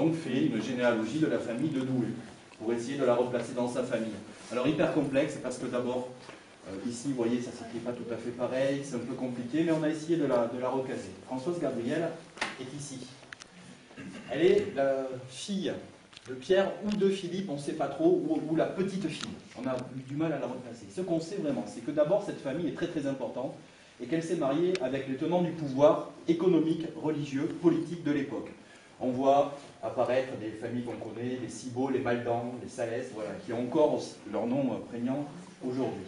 donc fait une généalogie de la famille de Douai, pour essayer de la replacer dans sa famille. Alors hyper complexe, parce que d'abord, ici, vous voyez, ça ne s'écrit pas tout à fait pareil, c'est un peu compliqué, mais on a essayé de la recaser. Françoise Gabrielle est ici. Elle est la fille de Pierre ou de Philippe, on ne sait pas trop, ou la petite fille. On a eu du mal à la replacer. Ce qu'on sait vraiment, c'est que d'abord, cette famille est très très importante, et qu'elle s'est mariée avec les tenants du pouvoir économique, religieux, politique de l'époque. On voit apparaître des familles qu'on connaît, les Cibot, les Maldan, les Salès, voilà, qui ont encore leur nom prégnant aujourd'hui.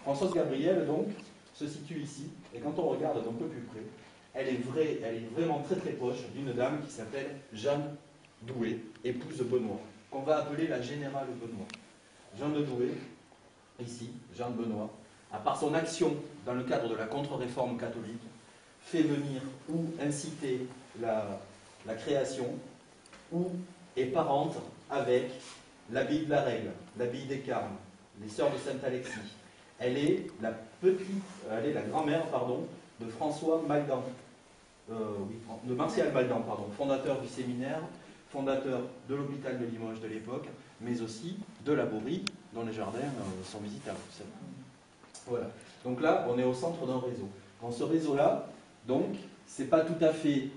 Françoise Gabrielle, donc, se situe ici, et quand on regarde d'un peu plus près, elle est vraiment très très proche d'une dame qui s'appelle Jeanne Douai, épouse de Benoît, qu'on va appeler la générale Benoît. Jeanne de Douai, ici, Jeanne Benoît, à part son action dans le cadre de la contre-réforme catholique, fait venir ou inciter la création, ou est parente avec l'abbaye de la Règle, l'abbaye des Carmes, les sœurs de Saint-Alexis. Elle est la grand-mère, de François Maldan, de Martial Maldan, fondateur du séminaire, fondateur de l'hôpital de Limoges de l'époque, mais aussi de la Borie, dont les jardins sont visitables. Voilà. Donc là, on est au centre d'un réseau. Dans ce réseau-là, donc, c'est pas tout à fait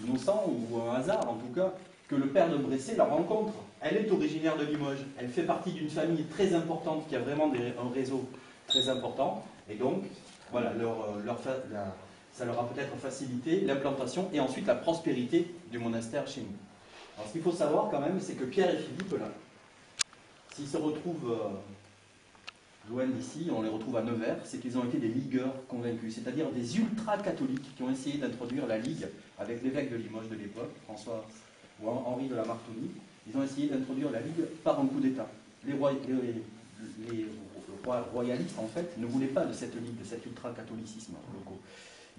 innocent ou un hasard, en tout cas, que le père de Bressé la rencontre. Elle est originaire de Limoges. Elle fait partie d'une famille très importante qui a vraiment un réseau très important. Et donc, voilà, ça leur a peut-être facilité l'implantation et ensuite la prospérité du monastère chez nous. Alors, ce qu'il faut savoir quand même, c'est que Pierre et Philippe, là, s'ils se retrouvent loin d'ici, on les retrouve à Nevers, c'est qu'ils ont été des ligueurs convaincus, c'est-à-dire des ultra-catholiques qui ont essayé d'introduire la Ligue avec l'évêque de Limoges de l'époque, François ou Henri de la Martonie. Ils ont essayé d'introduire la Ligue par un coup d'État. Les rois royalistes, en fait, ne voulaient pas de cette Ligue, de cet ultra-catholicisme locaux.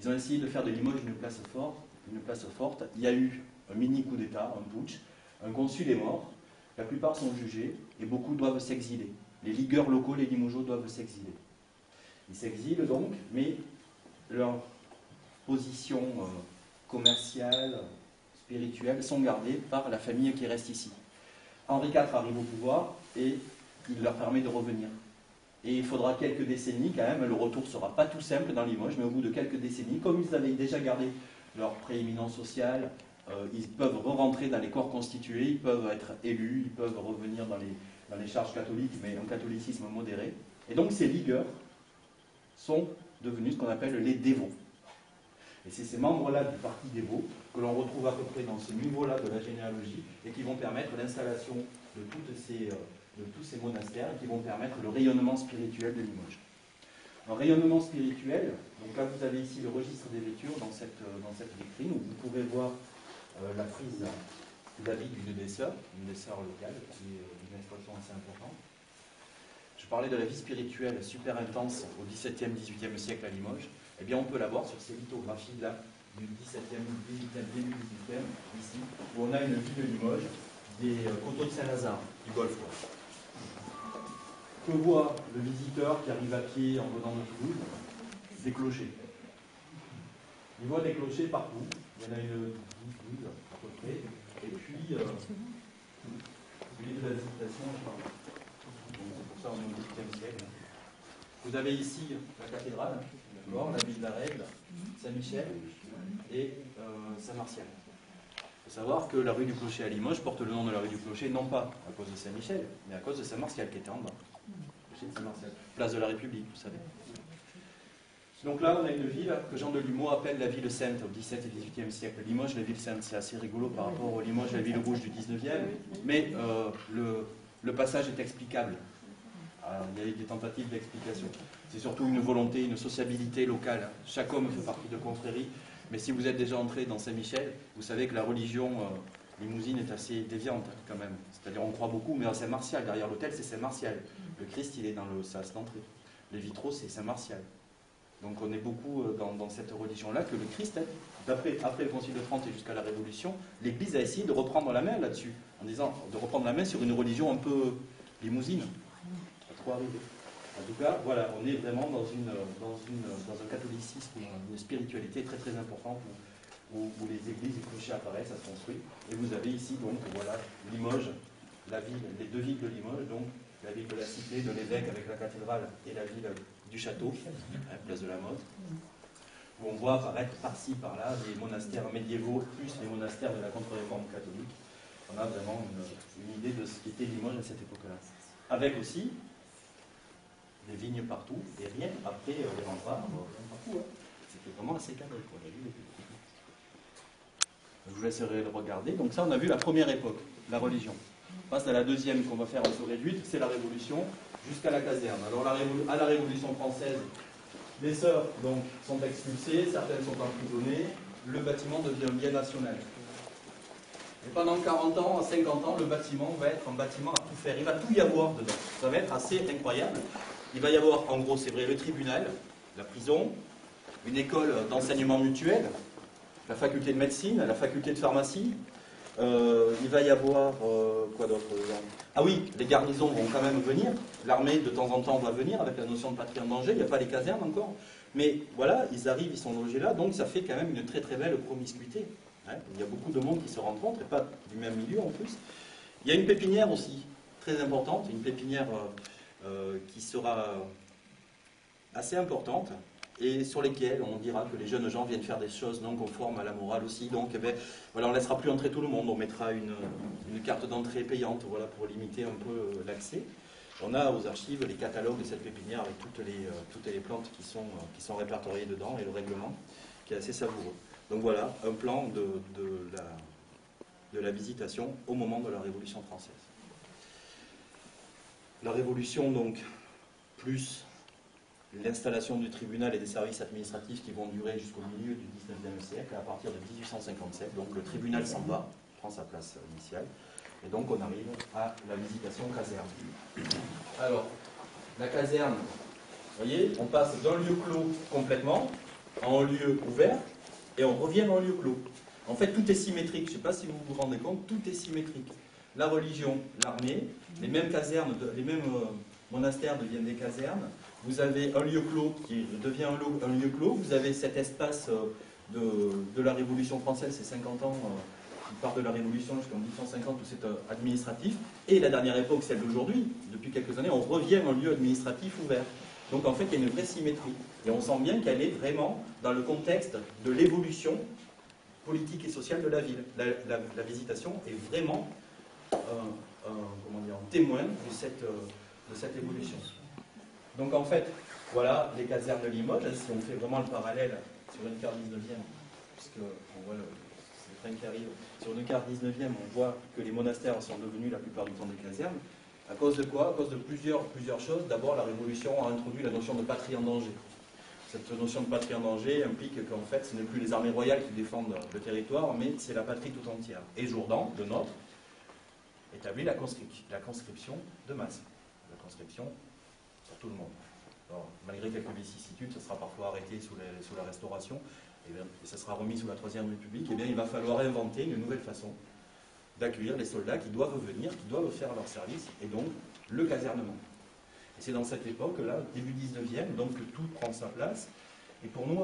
Ils ont essayé de faire de Limoges une place forte. Il y a eu un mini coup d'État, un putsch. Un consul est mort. La plupart sont jugés et beaucoup doivent s'exiler. Les ligueurs locaux, les Limogeaux, doivent s'exiler. Ils s'exilent donc, mais leur position commerciale, spirituelle, sont gardées par la famille qui reste ici. Henri IV arrive au pouvoir et il leur permet de revenir. Et il faudra quelques décennies quand même, le retour ne sera pas tout simple dans Limoges, mais au bout de quelques décennies, comme ils avaient déjà gardé leur prééminence sociale, ils peuvent re-rentrer dans les corps constitués, ils peuvent être élus, ils peuvent revenir dans les charges catholiques, mais un catholicisme modéré. Et donc ces ligueurs sont devenus ce qu'on appelle les dévots. Et c'est ces membres-là du parti dévot que l'on retrouve à peu près dans ce niveau-là de la généalogie et qui vont permettre l'installation de tous ces monastères et qui vont permettre le rayonnement spirituel de Limoges. Un rayonnement spirituel, donc là vous avez ici le registre des vêtures dans cette vitrine où vous pouvez voir la frise d'habit d'une des sœurs locales, qui est une expression assez importante. Je parlais de la vie spirituelle super intense au XVIIe, XVIIIe siècle à Limoges. Eh bien, on peut la voir sur ces lithographies-là, du XVIIe, XVIIIe, début XVIIIe, ici, où on a une vue de Limoges, des coteaux de Saint-Lazare, du Golfe. Que voit le visiteur qui arrive à pied en venant de Toulouse? Des clochers. Il voit des clochers partout. Il y en a une 12 à peu près. Et puis, celui de la visitation, je parle. C'est pour ça on est au XVIIIe siècle. Vous avez ici la cathédrale, la ville de la Règle, Saint-Michel et Saint-Martial. Il faut savoir que la rue du Clocher à Limoges porte le nom de la rue du Clocher, non pas à cause de Saint-Michel, mais à cause de Saint-Martial qui était en bas. Saint-Martial. Place de la République, vous savez. Donc là, on a une ville que Jean de Lumeau appelle la ville sainte au XVIIe et XVIIIe siècle. Limoges, la ville sainte, c'est assez rigolo par rapport au Limoges, la ville rouge du XIXe, mais le passage est explicable. Il y a eu des tentatives d'explication. C'est surtout une volonté, une sociabilité locale. Chaque homme fait partie de confréries, mais si vous êtes déjà entré dans Saint-Michel, vous savez que la religion limousine est assez déviante quand même. C'est-à-dire on croit beaucoup, mais à Saint-Martial, derrière l'hôtel, c'est Saint-Martial. Le Christ, il est dans le sas d'entrée. Les vitraux, c'est Saint-Martial. Donc on est beaucoup dans cette religion-là que le Christ, après le Concile de Trente et jusqu'à la Révolution, l'Église a essayé de reprendre la main là-dessus, en disant de reprendre la main sur une religion un peu limousine. Pas trop arrivé. En tout cas, voilà, on est vraiment dans un catholicisme, une spiritualité très très importante où les églises et clochers apparaissent, ça se construit. Et vous avez ici donc voilà Limoges, la ville, les deux villes de Limoges, donc la ville de la Cité, de l'évêque avec la cathédrale et la ville du château, à la place de la Motte, où on voit apparaître par-ci, par-là des monastères médiévaux plus les monastères de la contre-réforme catholique. On a vraiment une idée de ce qu'était Limoges à cette époque-là. Avec aussi des vignes partout, et rien après les remparts, partout. Hein. C'était vraiment assez cadré. Je vous laisserai le regarder. Donc ça, on a vu la première époque, la religion. On passe à la deuxième qu'on va faire en sous réduite, c'est la Révolution, jusqu'à la caserne. Alors à la Révolution française, les sœurs donc, sont expulsées, certaines sont emprisonnées, le bâtiment devient bien national. Et pendant 40 ans, à 50 ans, le bâtiment va être un bâtiment à tout faire. Il va tout y avoir dedans. Ça va être assez incroyable. Il va y avoir, en gros, c'est vrai, le tribunal, la prison, une école d'enseignement mutuel, la faculté de médecine, la faculté de pharmacie. Il va y avoir quoi d'autre? Ah oui, les garnisons vont quand même venir. L'armée, de temps en temps, va venir avec la notion de patrie en danger. Il n'y a pas les casernes encore. Mais voilà, ils arrivent, ils sont logés là. Donc ça fait quand même une très très belle promiscuité. Hein, il y a beaucoup de monde qui se rencontre, et pas du même milieu en plus. Il y a une pépinière aussi, très importante, une pépinière qui sera assez importante, et sur lesquelles on dira que les jeunes gens viennent faire des choses non conformes à la morale aussi. Donc eh bien, voilà, on ne laissera plus entrer tout le monde, on mettra une carte d'entrée payante voilà, pour limiter un peu l'accès. On a aux archives les catalogues de cette pépinière avec toutes les plantes qui sont répertoriées dedans, et le règlement, qui est assez savoureux. Donc voilà, un plan de la visitation au moment de la Révolution française. La Révolution, donc, plus l'installation du tribunal et des services administratifs qui vont durer jusqu'au milieu du XIXe siècle, à partir de 1857. Donc le tribunal s'en va, prend sa place initiale, et donc on arrive à la visitation caserne. Alors, la caserne, vous voyez, on passe d'un lieu clos complètement à un lieu ouvert, et on revient dans le lieu clos. En fait, tout est symétrique. Je ne sais pas si vous vous rendez compte, tout est symétrique. La religion, l'armée, les mêmes casernes, les mêmes monastères deviennent des casernes. Vous avez un lieu clos qui devient un lieu clos. Vous avez cet espace de la Révolution française, c'est 50 ans, qui part de la Révolution jusqu'en 1850, où c'est administratif. Et la dernière époque, celle d'aujourd'hui, depuis quelques années, on revient à un lieu administratif ouvert. Donc en fait, il y a une vraie symétrie. Et on sent bien qu'elle est vraiment dans le contexte de l'évolution politique et sociale de la ville. La visitation est vraiment un témoin de cette évolution. Donc en fait, voilà les casernes de Limoges. Si on fait vraiment le parallèle sur une carte 19e, puisque on voit le train qui arrive, sur une carte 19e, on voit que les monastères sont devenus la plupart du temps des casernes. À cause de quoi? À cause de plusieurs choses. D'abord, la Révolution a introduit la notion de patrie en danger. Cette notion de patrie en danger implique qu'en fait, ce n'est plus les armées royales qui défendent le territoire, mais c'est la patrie tout entière. Et Jourdan, le nôtre, établit la conscription de masse. La conscription pour tout le monde. Alors, malgré quelques vicissitudes, ce sera parfois arrêté sous la Restauration, et ça sera remis sous la Troisième République. Et bien, il va falloir inventer une nouvelle façon d'accueillir les soldats qui doivent venir, qui doivent faire leur service, et donc le casernement. Et c'est dans cette époque-là, début 19e, donc que tout prend sa place. Et pour nous,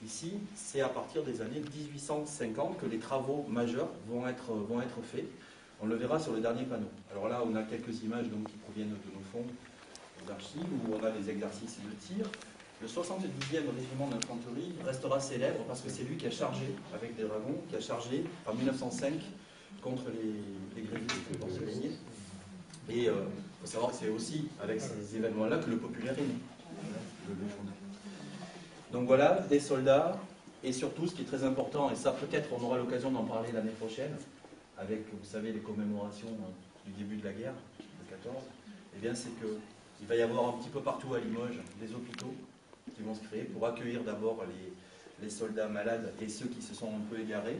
ici, c'est à partir des années 1850 que les travaux majeurs vont être faits. On le verra sur le dernier panneau. Alors là, on a quelques images donc, qui proviennent de nos fonds d'archives, où on a des exercices de tir. Le 72e régiment d'infanterie restera célèbre parce que c'est lui qui a chargé, avec des dragons, qui a chargé en 1905 contre les grévistes porcelainiers. Et il faut savoir que c'est aussi avec ces événements-là que le populaire est né. Donc voilà, des soldats, et surtout ce qui est très important, et ça peut-être on aura l'occasion d'en parler l'année prochaine, avec, vous savez, les commémorations du début de la guerre, de 14, eh bien c'est qu'il va y avoir un petit peu partout à Limoges des hôpitaux qui vont se créer pour accueillir d'abord les soldats malades et ceux qui se sont un peu égarés,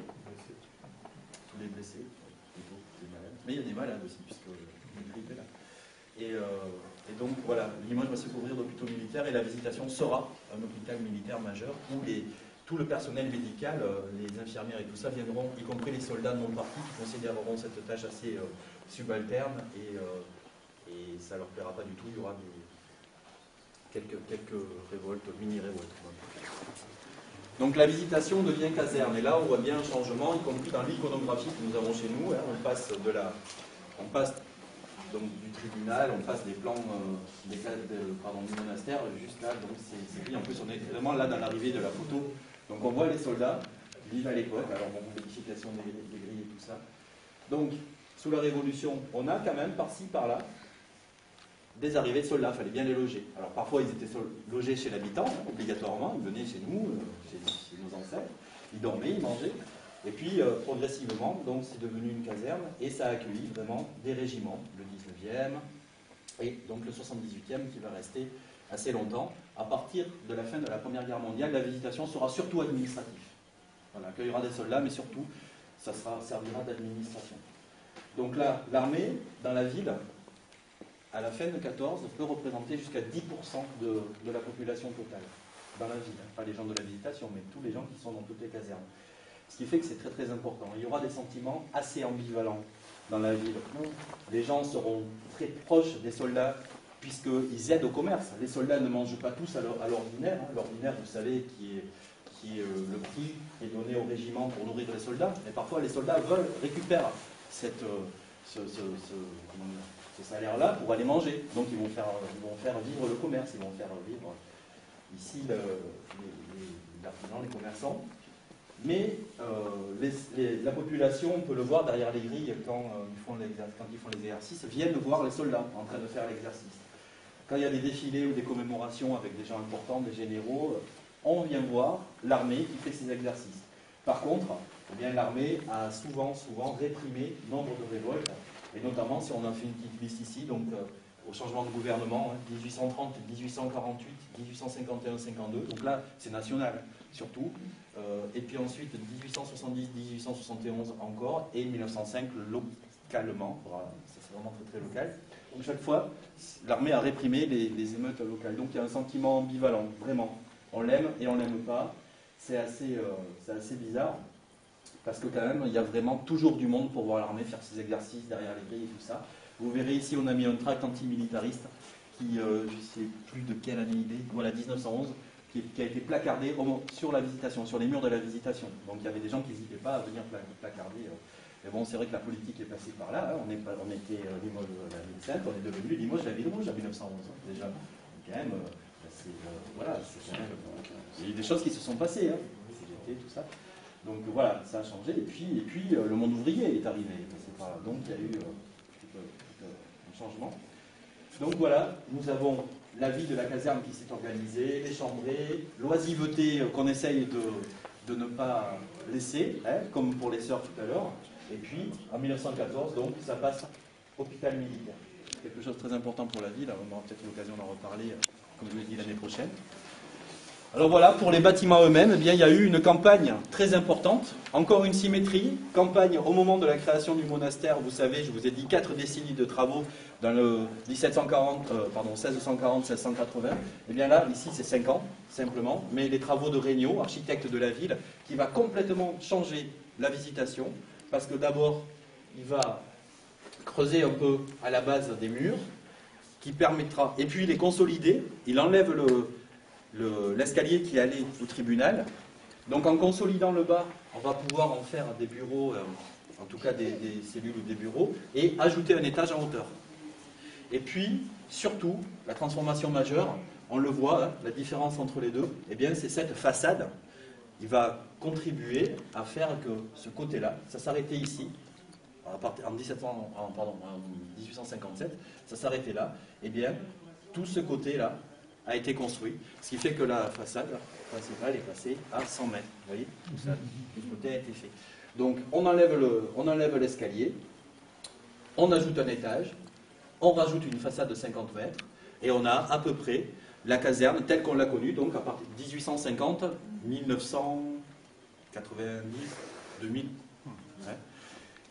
tous les blessés, plutôt, les malades. Mais il y a des malades aussi, puisque le grippe est là. Et donc voilà, Limoges va se couvrir d'hôpitaux militaires et la visitation sera un hôpital militaire majeur où tout le personnel médical, les infirmières et tout ça viendront, y compris les soldats non partis qui considéreront cette tâche assez subalterne et ça ne leur plaira pas du tout. Il y aura quelques révoltes, mini-révoltes. Donc la visitation devient caserne. Et là, on voit bien un changement, y compris dans l'iconographie que nous avons chez nous. Hein. On passe donc, du tribunal, on passe des plans du monastère, juste là. Donc c'est pris. En plus, on est vraiment là dans l'arrivée de la photo. Donc on voit les soldats, vivent à l'époque. Alors bon, modification des grilles et tout ça. Donc, sous la Révolution, on a quand même par-ci, par-là, des arrivées de soldats, il fallait bien les loger. Alors parfois ils étaient logés chez l'habitant, obligatoirement, ils venaient chez nous, chez nos ancêtres, ils dormaient, ils mangeaient, et puis progressivement, donc c'est devenu une caserne, et ça a accueilli vraiment des régiments, le 19e, et donc le 78e qui va rester assez longtemps. À partir de la fin de la Première Guerre mondiale, la visitation sera surtout administrative. Voilà, accueillera des soldats, mais surtout, ça servira d'administration. Donc là, l'armée, dans la ville, à la fin de 14, peut représenter jusqu'à 10% de la population totale dans la ville. Pas les gens de la visitation, mais tous les gens qui sont dans toutes les casernes. Ce qui fait que c'est très très important. Il y aura des sentiments assez ambivalents dans la ville. Les gens seront très proches des soldats puisqu'ils aident au commerce. Les soldats ne mangent pas tous à l'ordinaire. L'ordinaire, vous savez, qui est le prix qui est donné au régiment pour nourrir les soldats. Mais parfois, les soldats récupèrent ce salaire-là pour aller manger. Donc ils vont faire vivre le commerce, ils vont faire vivre ici l'artisan, les commerçants. Mais la population, on peut le voir derrière les grilles quand ils font les exercices, viennent voir les soldats en train de faire l'exercice. Quand il y a des défilés ou des commémorations avec des gens importants, des généraux, on vient voir l'armée qui fait ses exercices. Par contre, eh bien, l'armée a souvent réprimé nombre de révoltes. Et notamment, si on a fait une petite liste ici, donc au changement de gouvernement, 1830, 1848, 1851, 52, donc là, c'est national, surtout. Et puis ensuite, 1870, 1871 encore, et 1905, localement, ça c'est vraiment très très local. Donc chaque fois, l'armée a réprimé les émeutes locales. Donc il y a un sentiment ambivalent, vraiment. On l'aime et on l'aime pas. C'est assez bizarre. Parce que quand même, il y a vraiment toujours du monde pour voir l'armée faire ses exercices derrière les grilles et tout ça. Vous verrez ici, on a mis un tract antimilitariste qui, je ne sais plus de quelle année il est, voilà, 1911, qui a été placardé sur la visitation, sur les murs de la visitation. Donc il y avait des gens qui n'hésitaient pas à venir placarder. Mais bon, c'est vrai que la politique est passée par là. Hein. On était Limoges la ville sainte, on est devenu Limoges la ville rouge en 1911, hein, déjà. Donc, quand même, voilà, c'est quand même, il y a eu des choses qui se sont passées, hein, CGT, tout ça. Donc voilà, ça a changé. Et puis le monde ouvrier est arrivé. Donc il y a eu un changement. Donc voilà, nous avons la vie de la caserne qui s'est organisée, les chambrées, l'oisiveté qu'on essaye de ne pas laisser, hein, comme pour les sœurs tout à l'heure. Et puis en 1914, donc ça passe hôpital militaire. Quelque chose de très important pour la ville. On aura peut-être l'occasion d'en reparler, comme je l'ai dit, l'année prochaine. Alors voilà, pour les bâtiments eux-mêmes, eh bien, il y a eu une campagne très importante, encore une symétrie, campagne au moment de la création du monastère, vous savez, je vous ai dit 4 décennies de travaux dans le 1640-1680, eh bien là, ici c'est 5 ans, simplement, mais les travaux de Regnault, architecte de la ville, qui va complètement changer la visitation, parce que d'abord, il va creuser un peu à la base des murs, qui permettra, et puis les consolider, il enlève l'escalier qui allait au tribunal. Donc en consolidant le bas, on va pouvoir en faire des bureaux, en tout cas des cellules ou des bureaux, et ajouter un étage en hauteur. Et puis, surtout, la transformation majeure, on le voit, hein, la différence entre les deux, eh bien c'est cette façade. Il va contribuer à faire que ce côté-là, ça s'arrêtait ici, en 1857, ça s'arrêtait là, eh bien tout ce côté-là a été construit, ce qui fait que la façade principale est passée à 100 mètres. Vous voyez, tout ça, le côté a été fait. Donc, on enlève l'escalier, on ajoute un étage, on rajoute une façade de 50 mètres, et on a à peu près la caserne telle qu'on l'a connue, donc à partir de 1850, 1990, 2000. Ouais.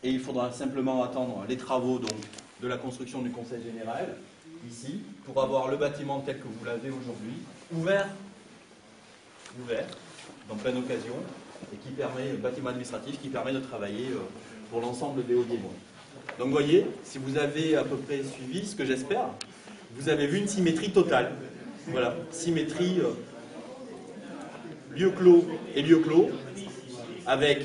Et il faudra simplement attendre les travaux donc, de la construction du Conseil général, ici, pour avoir le bâtiment tel que vous l'avez aujourd'hui, ouvert, en pleine occasion, et qui permet, un bâtiment administratif qui permet de travailler pour l'ensemble des Hauts-Liémois. Donc vous voyez, si vous avez à peu près suivi ce que j'espère, vous avez vu une symétrie totale. Voilà, symétrie. lieu clos et lieu clos, avec